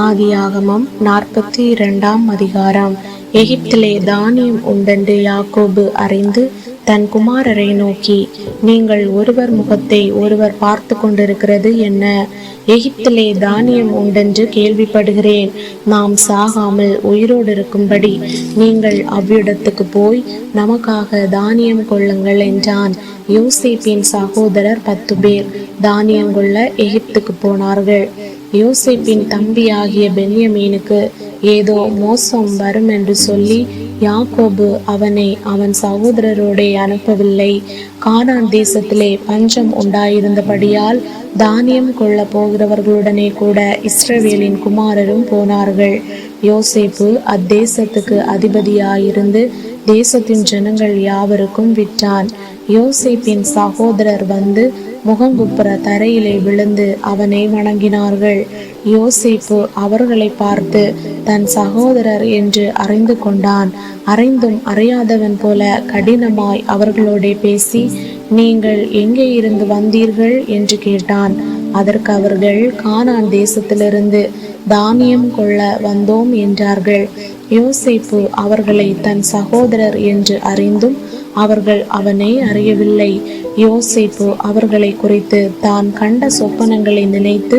ஆதியாகமம் 42ஆம் அதிகாரம். எகிப்திலே தானியம் உண்டென்று யாக்கோபு அறிந்து தன் குமாரரை நோக்கி, நீங்கள் ஒருவர் முகத்தை ஒருவர் பார்த்து கொண்டிருக்கிறது என்ன? எகிப்திலே தானியம் உண்டென்று கேள்விப்படுகிறேன். நாம் சாகாமல் உயிரோடு இருக்கும்படி நீங்கள் அவ்விடத்துக்கு போய் நமக்காக தானியம் கொள்ளுங்கள் என்றான். யோசேப்பின் சகோதரர் 10 பேர் தானியம் கொள்ள எகிப்துக்கு போனார்கள். யோசேப்பின் தம்பியாகிய பென்யமீனுக்கு ஏதோ மோசம் வரும் என்று சொல்லி யாக்கோபு அவனை அவன் சகோதரரோடே அனுப்பவில்லை. கானான் தேசத்திலே பஞ்சம் உண்டாயிருந்தபடியால் தானியம் கொள்ள போகிறவர்களுடனே கூட இஸ்ரவேலின் குமாரரும் போனார்கள். யோசேப்பு அத்தேசத்துக்கு அதிபதியாயிருந்து தேசத்தின் ஜனங்கள் யாவருக்கும் விற்றான். யோசேப்பின் சகோதரர் வந்து முகங்குப்புற தரையிலே விழுந்து அவனை வணங்கினார்கள். யோசேப்பு அவர்களை பார்த்து தன் சகோதரர் என்று அறிந்து கொண்டான். அறிந்தும் அறியாதவன் போல கடினமாய் அவர்களோட பேசி, நீங்கள் எங்கே இருந்து வந்தீர்கள் என்று கேட்டான். அதற்கு அவர்கள், கானான் தேசத்திலிருந்து தானியம் கொள்ள வந்தோம் என்றார்கள். யோசேப்பு அவர்களை தன் சகோதரர் என்று அறிந்தும் அவர்கள் அவனை அறியவில்லை. யோசேப்பு அவர்களை குறித்து தான் கண்ட சொப்பனங்களை நினைத்து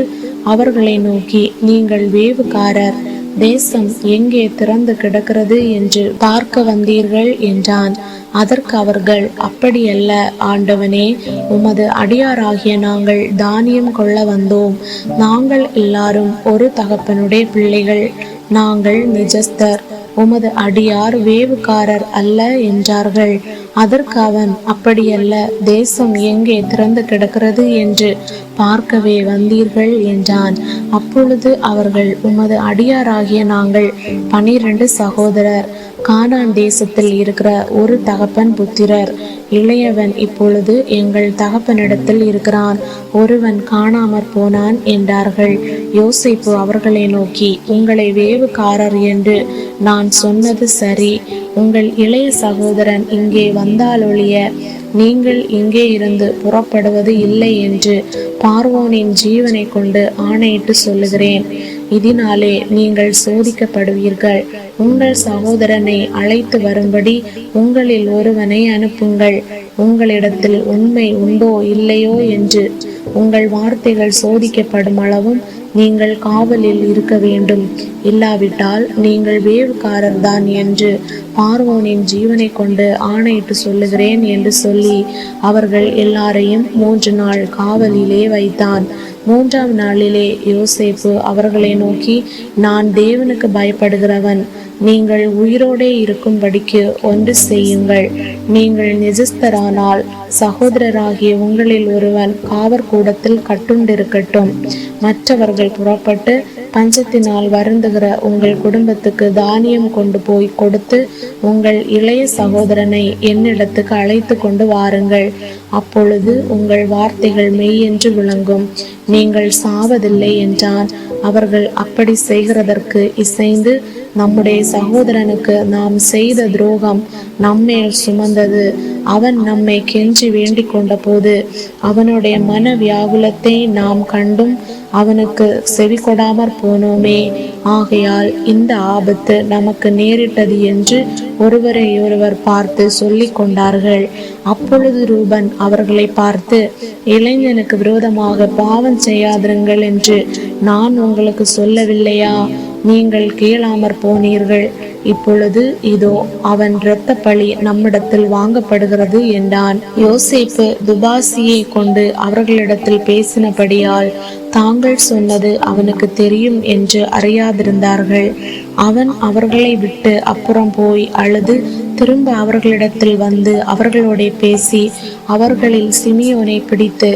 அவர்களை நோக்கி, நீங்கள் வேவுகாரர், தேசம் எங்கே திறந்து கிடக்கிறது என்று பார்க்க வந்தீர்கள் என்றான். அதற்கு அவர்கள், அப்படியல்ல ஆண்டவனே, உமது அடியாராகிய நாங்கள் தானியம் கொள்ள வந்தோம். நாங்கள் எல்லாரும் ஒரு தகப்பனுடைய பிள்ளைகள். நாங்கள் நிஜஸ்தர், உமது அடியார் வேவுகாரர் அல்ல என்றார்கள். அதற்கு அவன், அப்படியல்ல, தேசம் எங்கே திறந்து கிடக்கிறது என்று பார்க்கவே வந்தீர்கள் என்றான். அப்பொழுது அவர்கள், உமது அடியாராகிய நாங்கள் 12 சகோதரர், கானான் தேசத்தில் இருக்கிற ஒரு தகப்பன் புத்திரர். இளையவன் இப்பொழுது எங்கள் தகப்பனிடத்தில் இருக்கிறான், ஒருவன் காணாமற் போனான் என்றார்கள். யோசேப்பு அவர்களை நோக்கி, உங்களை வேவுகாரர் என்று நான் சொன்னது சரி. உங்கள் இளைய சகோதரன் இங்கே வந்தாலொழிய நீங்கள் இங்கே இருந்து புறப்படுவது இல்லை என்று பார்வோனின் ஜீவனை கொண்டு ஆணையிட்டு சொல்லுகிறேன். இதனாலே நீங்கள் சோதிக்கப்படுவீர்கள். உங்கள் சகோதரனை அழைத்து வரும்படி உங்களில் ஒருவனை அனுப்புங்கள். உங்களிடத்தில் உண்மை உண்டோ இல்லையோ என்று உங்கள் வார்த்தைகள் சோதிக்கப்படும் அளவும் நீங்கள் காவலில் இருக்க வேண்டும். இல்லாவிட்டால் நீங்கள் வேவுகாரர் தான் என்று பார்வோனின் ஜீவனை கொண்டு ஆணையிட்டு சொல்லுகிறேன் என்று சொல்லி அவர்கள் எல்லாரையும் 3 நாள் காவலிலே வைத்தான். 3ஆம் நாளிலே யோசேப்பு அவர்களை நோக்கி, நான் தேவனுக்கு பயப்படுகிறவன். நீங்கள் உயிரோடே இருக்கும்படிக்கு ஒன்று செய்யுங்கள். நீங்கள் நிஜஸ்தரானால் சகோதரராகிய உங்களில் ஒருவன் காவற்கூடத்தில் கட்டுண்டிருக்கட்டும். மற்றவர்கள் புறப்பட்டு பஞ்சத்தினால் வருந்துகிற உங்கள் குடும்பத்துக்கு தானியம் கொண்டு போய் கொடுத்து உங்கள் இளைய சகோதரனை என்னிடத்துக்கு அழைத்து கொண்டு வாருங்கள். அப்பொழுது உங்கள் வார்த்தைகள் மெய் என்று விளங்கும், நீங்கள் சாவதில்லை என்றான். அவர்கள் அப்படி செய்கிறதற்கு இசைந்து, நம்முடைய சகோதரனுக்கு நாம் செய்த துரோகம் நம்மேல் சுமந்தது. அவன் நம்மை கெஞ்சி வேண்டிக் கொண்ட போது அவனுடைய மன வியாகுலத்தை நாம் கண்டும் அவனுக்கு செவி கொடாமற் போனோமே. ஆகையால் இந்த ஆபத்து நமக்கு நேரிட்டது என்று ஒருவரையொருவர் பார்த்து சொல்லி கொண்டார்கள். அப்பொழுது ரூபன் அவர்களை பார்த்து, இளைஞனுக்கு விரோதமாக பாவம் செய்யாதிருங்கள் என்று நான் உங்களுக்கு சொல்லவில்லையா? நீங்கள் கேளாமற் போனீர்கள். இப்பொழுது இதோ அவன் இரத்த பழி நம்மிடத்தில் வாங்கப்படுகிறது என்றான். யோசேப்பு துபாசியை கொண்டு அவர்களிடத்தில் பேசினபடியால் தாங்கள் சொன்னது அவனுக்கு தெரியும் என்று அறியாதிருந்தார்கள். அவன் அவர்களை விட்டு அப்புறம் போய் அழுது திரும்ப அவர்களிடத்தில் வந்து அவர்களோட பேசி அவர்களில் சிமியோனை பிடித்து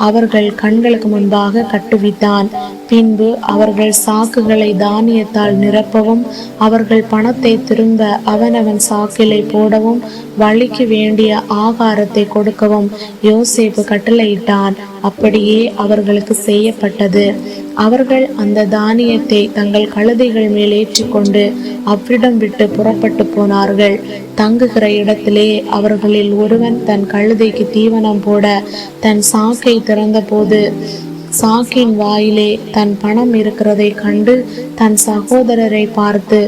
அவர்கள் கண்களுக்கு முன்பாக கட்டுவித்தான். பின்பு அவர்கள் சாக்குகளை தானியத்தால் நிரப்பவும் அவர்கள் பணத்தை திரும்ப அவனவன் சாக்கிலை போடவும் வழிக்கு வேண்டிய ஆகாரத்தை கொடுக்கவும் யோசேப்பு கட்டளையிட்டான். அப்படியே அவர்களுக்கு செய்யப்பட்டது. அவர்கள் அந்த தானியத்தை தங்கள் கழுதைகள் மேல் ஏற்றிக்கொண்டு அவ்விடம் விட்டு புறப்பட்டு போனார்கள். தங்குகிற இடத்திலே அவர்களில் ஒருவன் தன் கழுதைக்கு தீவனம் போட தன் சாக்கை திறந்தபோது சாக்கின் வாயிலே தன் பணம் இருக்கிறதை கண்டு தன் சகோதரரை பார்த்து,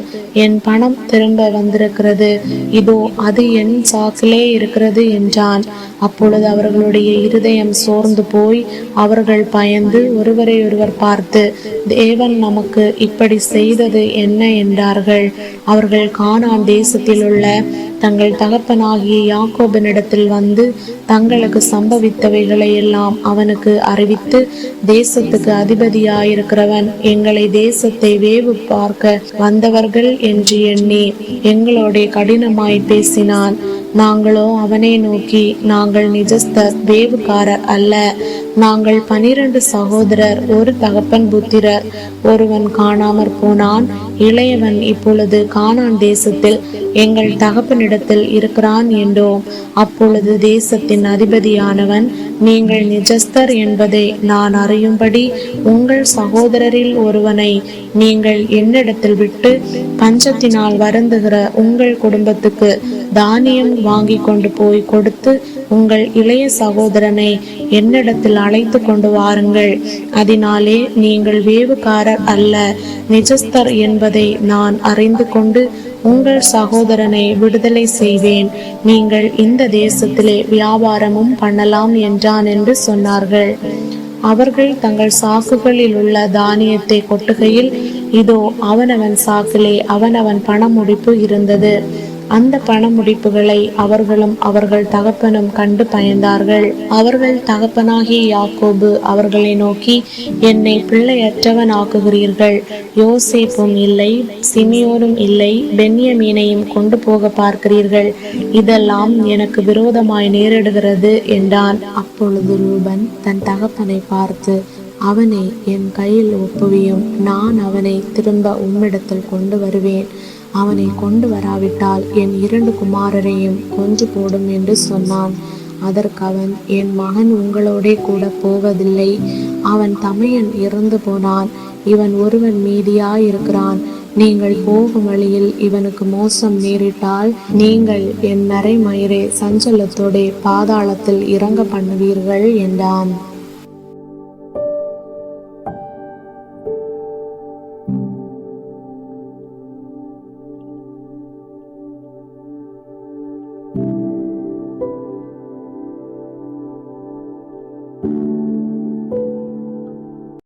என் பணம் திரும்ப வந்திருக்கிறது, இதோ அது என் சாக்கிலே இருக்கிறது என்றான். அப்பொழுது அவர்களுடைய இருதயம் சோர்ந்து போய் அவர்கள் பயந்து ஒருவரை ஒருவர் பார்த்து, தேவன் நமக்கு இப்படி செய்தது என்ன என்றார்கள். அவர்கள் கானான் தேசத்தில் உள்ள தங்கள் தகப்பனாகிய யாக்கோபினிடத்தில் வந்து தங்களுக்கு சம்பவித்தவைகளை எல்லாம் அவனுக்கு அறிவித்து, தேசத்துக்கு அதிபதியாயிருக்கிறவன் எங்களை தேசத்தை வேவு பார்க்க வந்தவர்கள் என்று எண்ணி எங்களோட கடினமாய் பேசினான். நாங்களோ அவனை நோக்கி, நாங்கள் நிஜஸ்தர், வேவுக்காரர் அல்ல. நாங்கள் 12 சகோதரர், ஒரு தகப்பன் புத்திரர். ஒருவன் காணாமற் போனான், இளையவன் இப்பொழுது கானான் தேசத்தில் எங்கள் தகப்பனிடத்தில் இருக்கிறான் என்றோம். அப்பொழுது தேசத்தின் அதிபதியானவன், நீங்கள் நிஜஸ்தர் என்பதை நான் அறியும்படி உங்கள் சகோதரரில் ஒருவனை நீங்கள் என்னிடத்தில் விட்டு பஞ்சத்தினால் வருந்துகிற உங்கள் குடும்பத்துக்கு தானியம் வாங்கி கொண்டு போய் கொடுத்து உங்கள் இளைய சகோதரனை என்னிடத்தில் அழைத்து கொண்டு வாருங்கள். அதனாலே நீங்கள் வேவுக்காரர் அல்ல, நிஜஸ்தர் என்பதை நான் அறிந்து கொண்டு உங்கள் சகோதரனை விடுதலை செய்வேன். நீங்கள் இந்த தேசத்திலே வியாபாரமும் பண்ணலாம் என்றான் என்று சொன்னார்கள். அவர்கள் தங்கள் சாக்குகளில் உள்ள தானியத்தை கொட்டுகையில் இதோ அவனவன் சாக்கிலே அவனவன் பண முடிப்பு இருந்தது. அந்த பண முடிப்புகளை அவர்களும் அவர்கள் தகப்பனும் கண்டு பயந்தார்கள். அவர்கள் தகப்பனாகிய யாக்கோபு அவர்களை நோக்கி, என்னை பிள்ளையற்றவன் ஆக்குகிறீர்கள். யோசேப்பும் இல்லை, சிமியோனும் இல்லை, பென்யமீனையும் கொண்டு போக பார்க்கிறீர்கள். இதெல்லாம் எனக்கு விரோதமாய் நேரிடுகிறது என்றான். அப்பொழுது ரூபன் தன் தகப்பனை பார்த்து, அவனை என் கையில் ஒப்புவியும், நான் அவனை திரும்ப உம்மிடத்தில் கொண்டு வருவேன். அவனை கொண்டு வராவிட்டால் என் 2 குமாரரையும் கொன்று போடும் என்று சொன்னான். அதற்கு அவன், என் மகன் உங்களோடே கூட போவதில்லை. அவன் தமையன் இறந்து போனான், இவன் ஒருவன் மீதியாயிருக்கிறான். நீங்கள் போகும் வழியில் இவனுக்கு மோசம் நேரிட்டால் நீங்கள் என் நரை மயிரை சஞ்சலத்தோடே பாதாளத்தில் இறங்க பண்ணுவீர்கள் என்றான்.